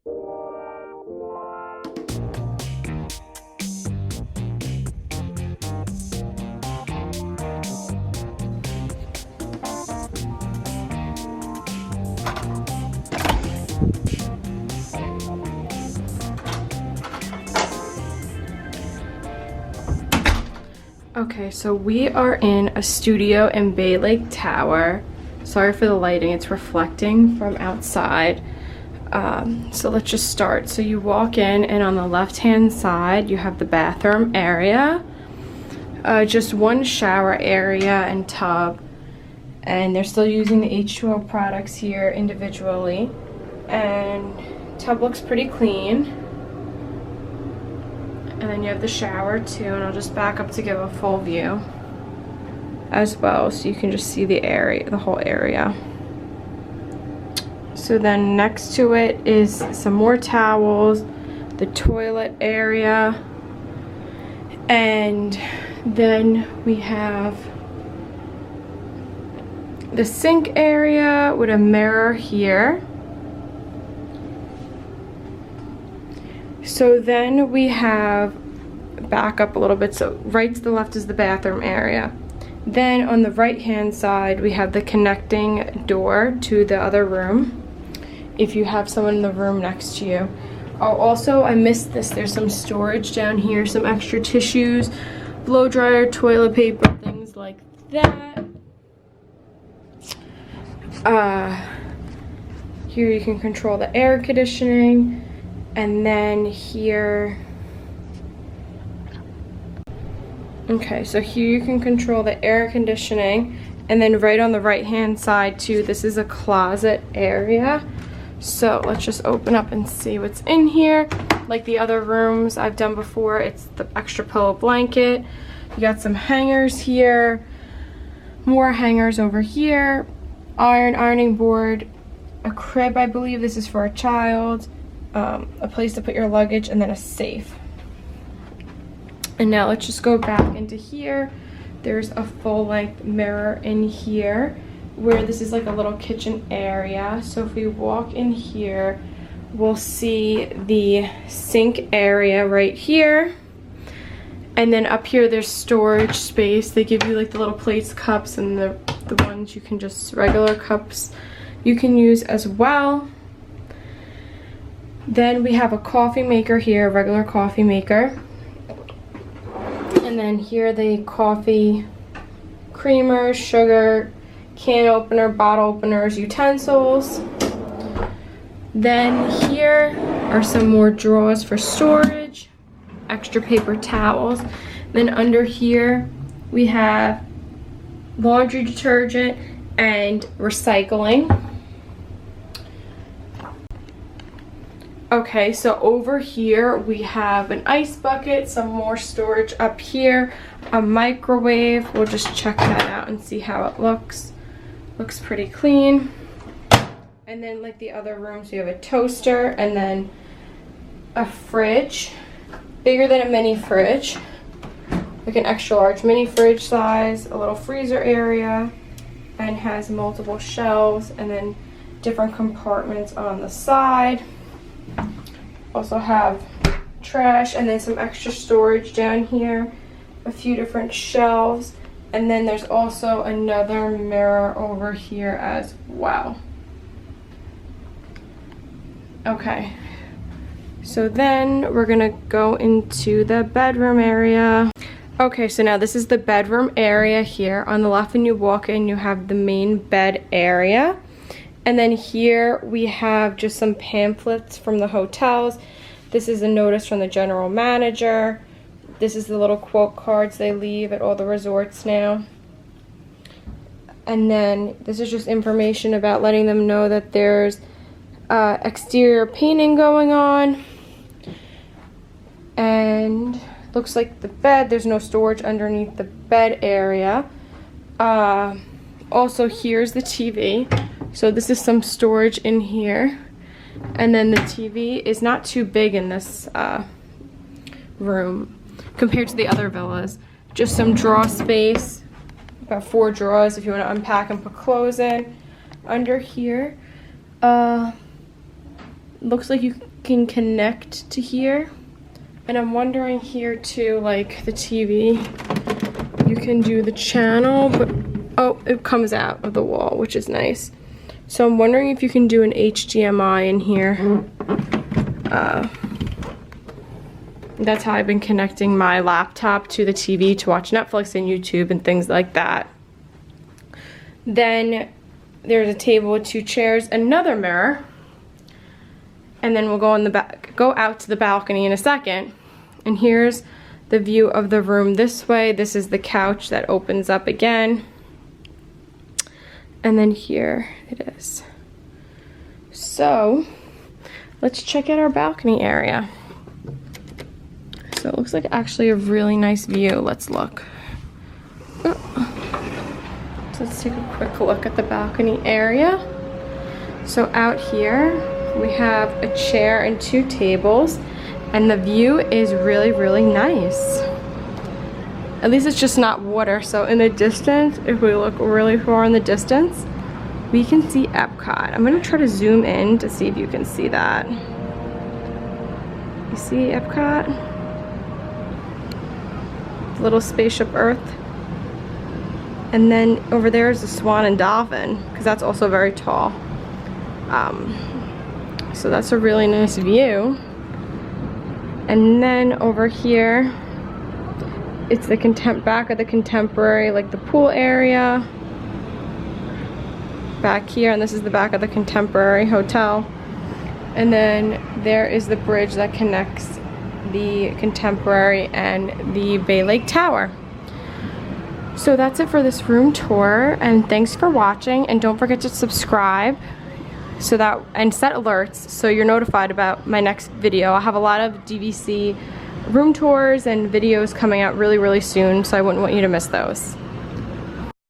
Okay, so we are in a studio in Bay Lake Tower. Sorry for the lighting, it's reflecting from outside. So let's just start. So you walk in, and on the left-hand side, you have the bathroom area. Just one shower area and tub. And they're still using the H2O products here individually. And tub looks pretty clean. And then you have the shower too, and I'll just back up to give a full view as well, so you can just see the area, the whole area. So then next to it is some more towels, the toilet area, and then we have the sink area with a mirror here. So then we have, back up a little bit, so right to the left is the bathroom area. Then on the right hand side we have the connecting door to the other room, if you have someone in the room next to you. Oh, also I missed this, there's some storage down here, some extra tissues, blow dryer, toilet paper, things like that. Here you can control the air conditioning. And then here, okay, so here you can control the air conditioning. And then right on the right hand side too, this is a closet area. So let's just open up and see what's in here. Like the other rooms I've done before, it's the extra pillow blanket. You got some hangers here, more hangers over here, ironing board, a crib, I believe this is for a child. A place to put your luggage, and then a safe. And now let's just go back into here. There's a full-length mirror in here where this is like a little kitchen area. So if we walk in here, we'll see the sink area right here. And then up here there's storage space. They give you like the little plates, cups, and the ones you can just, regular cups you can use as well. Then we have a coffee maker here, a regular coffee maker. And then here the coffee creamer, sugar, can opener, bottle openers, utensils. Then here are some more drawers for storage, extra paper towels. Then under here we have laundry detergent and recycling. Okay, so over here we have an ice bucket, some more storage up here, a microwave. We'll just check that out and see how it looks. Looks pretty clean. And then like the other rooms, we have a toaster and then a fridge, bigger than a mini fridge, like an extra large mini fridge size, a little freezer area, and has multiple shelves and then different compartments on the side. Also have trash and then some extra storage down here, a few different shelves, and then there's also another mirror over here as well. Okay, so then we're gonna go into the bedroom area. Okay, so now this is the bedroom area here. On the left when you walk in, you have the main bed area. And then here we have just some pamphlets from the hotels. This is a notice from the general manager. This is the little quote cards they leave at all the resorts now. And then this is just information about letting them know that there's exterior painting going on. And looks like the bed, there's no storage underneath the bed area. Also, here's the TV. So this is some storage in here. And then the TV is not too big in this room compared to the other villas. Just some drawer space, about 4 drawers if you want to unpack and put clothes in. Under here, looks like you can connect to here. And I'm wondering here too, like the TV, you can do the channel, but oh, it comes out of the wall, which is nice. So I'm wondering if you can do an HDMI in here. That's how I've been connecting my laptop to the TV to watch Netflix and YouTube and things like that. Then there's a table with 2 chairs, another mirror, and then we'll go in the back, go out to the balcony in a second. And here's the view of the room this way. This is the couch that opens up again. And then here it is. So let's check out our balcony area. So it looks like actually a really nice view. Let's look. Oh. So let's take a quick look at the balcony area. So out here we have a chair and 2 tables, and the view is really, really nice. At least it's just not water. So in the distance, if we look really far in the distance, we can see Epcot. I'm gonna try to zoom in to see if you can see that. You see Epcot? Little spaceship Earth. And then over there is the swan and dolphin, because that's also very tall. So that's a really nice view. And then over here, it's the back of the contemporary, like the pool area. Back here, and this is the back of the contemporary hotel. And then there is the bridge that connects the contemporary and the Bay Lake Tower. So that's it for this room tour, and thanks for watching, and don't forget to subscribe and set alerts so you're notified about my next video. I have a lot of DVC room tours and videos coming out really, really soon, so I wouldn't want you to miss those.